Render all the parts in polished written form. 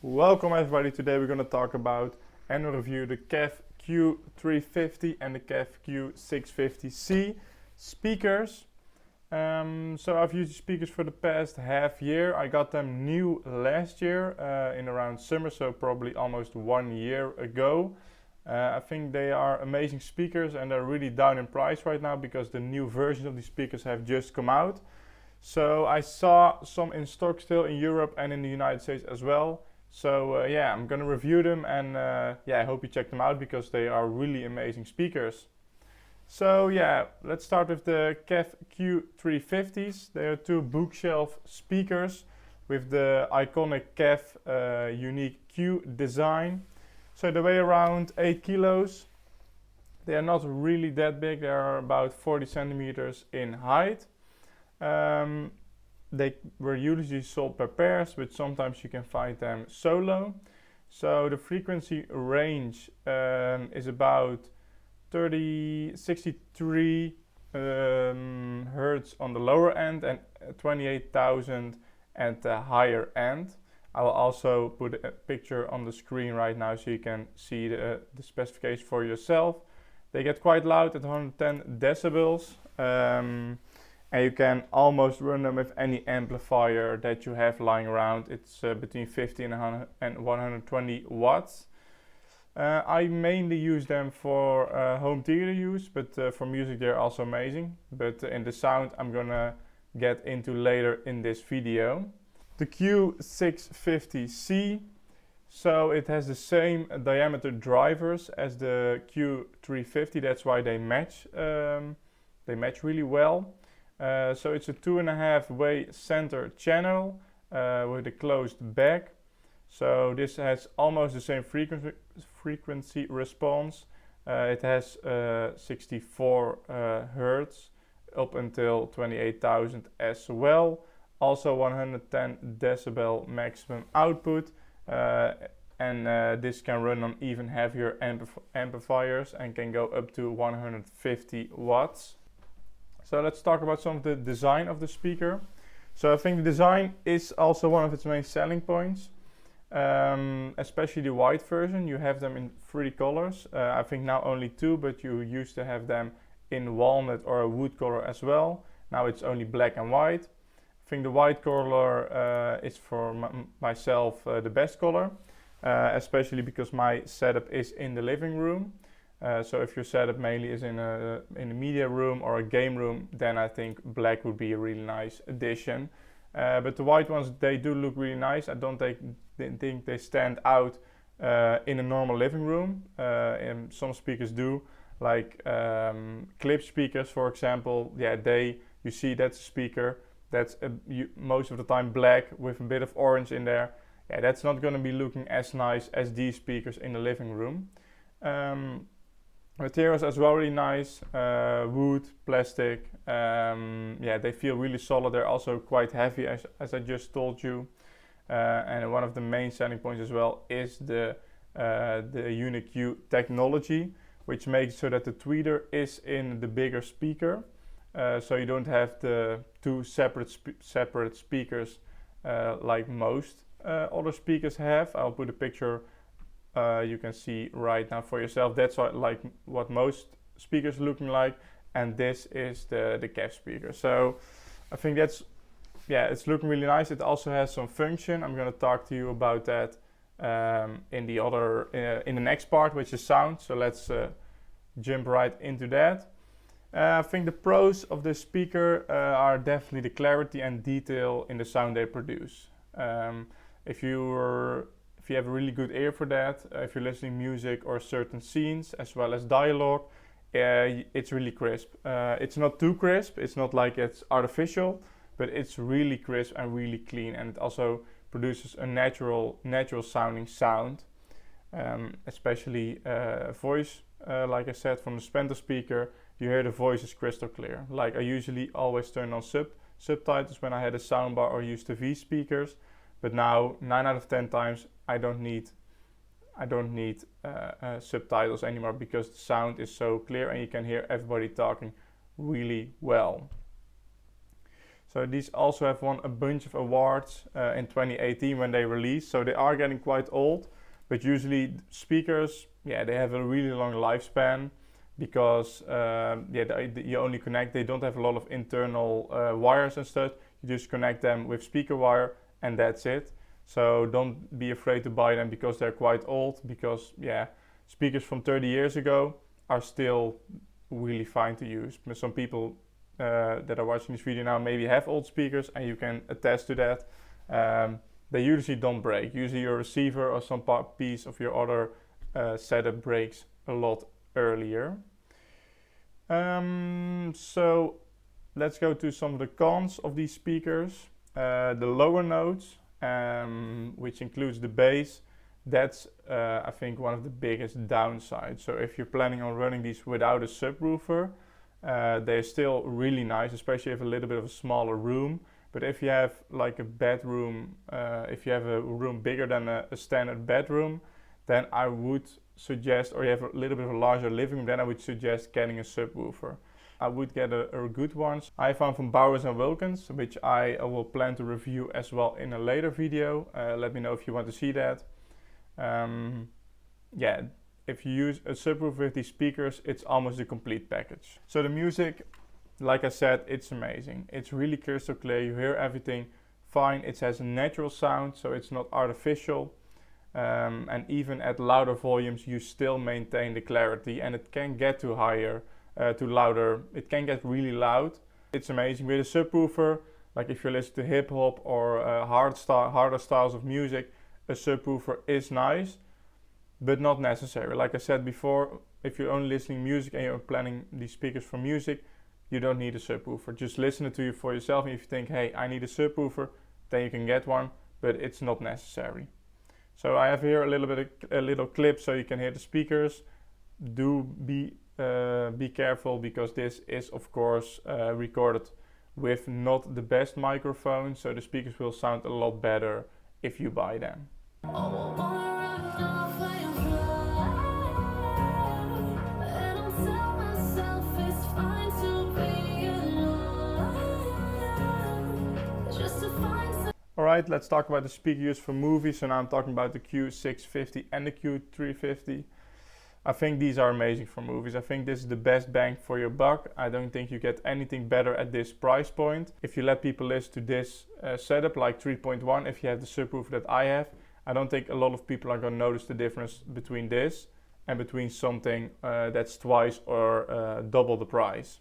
Welcome everybody. Today we're going to talk about and review the Kef Q350 and the Kef Q650C speakers. So I've used the speakers for the past half year. I got them new last year in around summer, so probably almost 1 year ago. I think they are amazing speakers and they're really down in price right now because the new versions of these speakers have just come out. So I saw some in stock still in Europe and in the United States as well. So yeah, I'm gonna review them and I hope you check them out because they are really amazing speakers. So yeah, let's start with the Kef Q350s. They are two bookshelf speakers with the iconic Kef Uni-Q design. So they weigh around 8 kilos. They are not really that big, they are about 40 centimeters in height. They were usually sold per pairs, but sometimes you can find them solo. So the frequency range is about 63 hertz on the lower end and 28,000 at the higher end. I will also put a picture on the screen right now so you can see the specification for yourself. They get quite loud at 110 decibels. And you can almost run them with any amplifier that you have lying around. It's between 50 and 120 watts. I mainly use them for home theater use, but for music they're also amazing. But in the sound I'm gonna get into later in this video. The Q650C, so it has the same diameter drivers as the Q350, that's why they match really well. So it's a 2.5 way center channel with a closed back. So this has almost the same frequency response. It has 64 Hertz up until 28,000 as well. Also 110 decibel maximum output. And this can run on even heavier amplifiers and can go up to 150 watts. So let's talk about some of the design of the speaker. So I think the design is also one of its main selling points, especially the white version. You have them in 3 colors. I think now only 2, but you used to have them in walnut or a wood color as well. Now it's only black and white. I think the white color is for myself the best color, especially because my setup is in the living room. So if your setup mainly is in a media room or a game room, then I think black would be a really nice addition. But the white ones, they do look really nice. I don't think they stand out in a normal living room. And some speakers do, like clip speakers, for example. Yeah, you see that's a speaker that's most of the time black with a bit of orange in there. Yeah, that's not going to be looking as nice as these speakers in the living room. Materials as well really nice, wood, plastic, they feel really solid. They're also quite heavy as I just told you, and one of the main selling points as well is the Uni-Q technology, which makes so that the tweeter is in the bigger speaker, so you don't have the 2 separate speakers like most other speakers have. I'll put a picture you can see right now for yourself. That's what most speakers looking like, and this is the Kef speaker. So I think it's looking really nice. It also has some function. I'm going to talk to you about that in the next part, which is sound. So let's jump right into that. I think the pros of this speaker are definitely the clarity and detail in the sound they produce. If you have a really good ear for that, if you're listening music or certain scenes as well as dialogue, it's really crisp. It's not too crisp, it's not like it's artificial, but it's really crisp and really clean, and it also produces a natural sounding sound, especially voice. Like I said, from the Spender speaker, you hear the voice is crystal clear. Like I usually always turn on subtitles when I had a soundbar or used TV speakers, but now 9 out of 10 times I don't need subtitles anymore because the sound is so clear and you can hear everybody talking really well. So these also have won a bunch of awards in 2018 when they released. So they are getting quite old, but usually speakers, yeah, they have a really long lifespan because you only connect. They don't have a lot of internal wires and stuff. You just connect them with speaker wire and that's it. So don't be afraid to buy them because they're quite old, because yeah, speakers from 30 years ago are still really fine to use. Some people that are watching this video now maybe have old speakers, and you can attest to that. They usually don't break. Usually your receiver or some piece of your other setup breaks a lot earlier. So let's go to some of the cons of these speakers. The lower notes, which includes the bass, that's I think one of the biggest downsides. So if you're planning on running these without a subwoofer, they're still really nice, especially if you have a little bit of a smaller room. But if you have like a bedroom, if you have a room bigger than a standard bedroom, then I would suggest, or you have a little bit of a larger living room, then I would suggest getting a subwoofer. I would get a good ones. I found from Bowers & Wilkins, which I will plan to review as well in a later video. Let me know if you want to see that. Yeah, if you use a subwoofer with these speakers, it's almost a complete package. So the music, like I said, it's amazing. It's really crystal clear. You hear everything fine. It has a natural sound, so it's not artificial. And even at louder volumes, you still maintain the clarity, and it can get to higher, to louder. It can get really loud. It's amazing. With a subwoofer, like if you listen to hip hop or harder styles of music, a subwoofer is nice, but not necessary. Like I said before, if you're only listening music and you're planning these speakers for music, you don't need a subwoofer. Just listen it to you for yourself, and if you think, hey, I need a subwoofer, then you can get one, but it's not necessary. So I have here a little clip so you can hear the speakers. Do be careful, because this is of course recorded with not the best microphone, so the speakers will sound a lot better if you buy them. Alright, let's talk about the speaker used for movies. So now I'm talking about the Q650 and the Q350. I think these are amazing for movies. I think this is the best bang for your buck. I don't think you get anything better at this price point. If you let people listen to this setup like 3.1, if you have the subwoofer that I have, I don't think a lot of people are going to notice the difference between this and between something that's twice or double the price.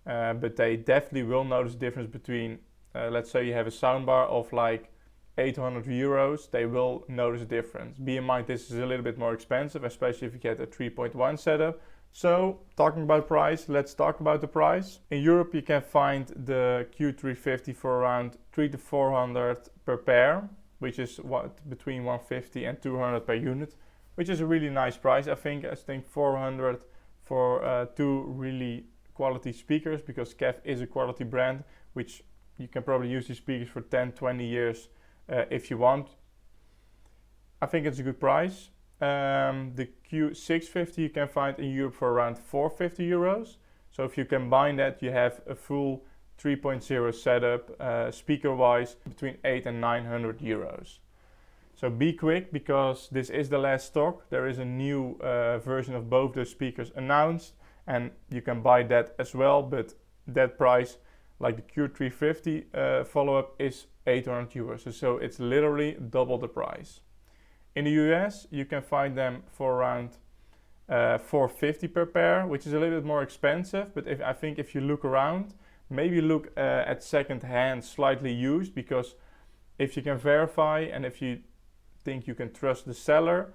But they definitely will notice the difference between, let's say you have a soundbar of like 800 euros, they will notice a difference. Be in mind, this is a little bit more expensive, especially if you get a 3.1 setup. So talking about price, let's talk about the price. In Europe you can find the Q350 for around 300 to 400 per pair, which is between 150 and 200 per unit, which is a really nice price. I think 400 for two really quality speakers, because Kef is a quality brand, which you can probably use these speakers for 10-20 years if you want. I think it's a good price. The Q650 you can find in Europe for around 450 euros. So if you combine that, you have a full 3.0 setup, speaker wise, between 800 and 900 euros. So be quick, because this is the last stock. There is a new version of both those speakers announced, and you can buy that as well, but that price, like the Q350 follow-up, is 800 euros. So it's literally double the price. In the US, you can find them for around 450 per pair, which is a little bit more expensive. But I think if you look around, maybe look at second hand, slightly used, because if you can verify and if you think you can trust the seller,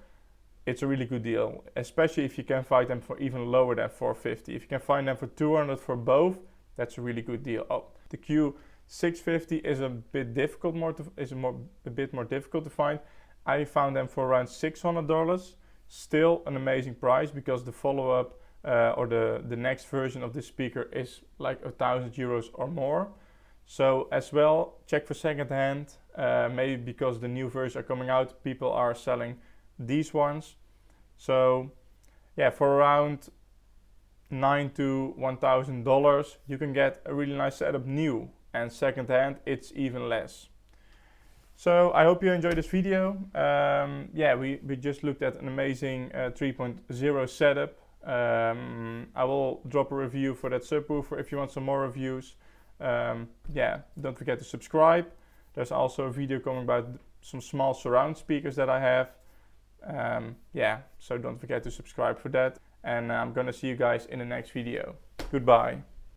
it's a really good deal, especially if you can find them for even lower than 450. If you can find them for 200 for both, that's a really good deal. Oh, the Q650 is a bit difficult, a bit more difficult to find. I found them for around $600. Still an amazing price, because the follow-up or the next version of this speaker is like 1,000 euros or more. So as well, check for second hand. Maybe because the new versions are coming out, people are selling these ones. So yeah, for around $9,000 to $1,000 you can get a really nice setup new. and second-hand it's even less. So I hope you enjoyed this video. Yeah, we just looked at an amazing 3.0 setup. I will drop a review for that subwoofer if you want some more reviews. Yeah, don't forget to subscribe. There's also a video coming about some small surround speakers that I have. Yeah, so don't forget to subscribe for that. And I'm gonna see you guys in the next video. Goodbye.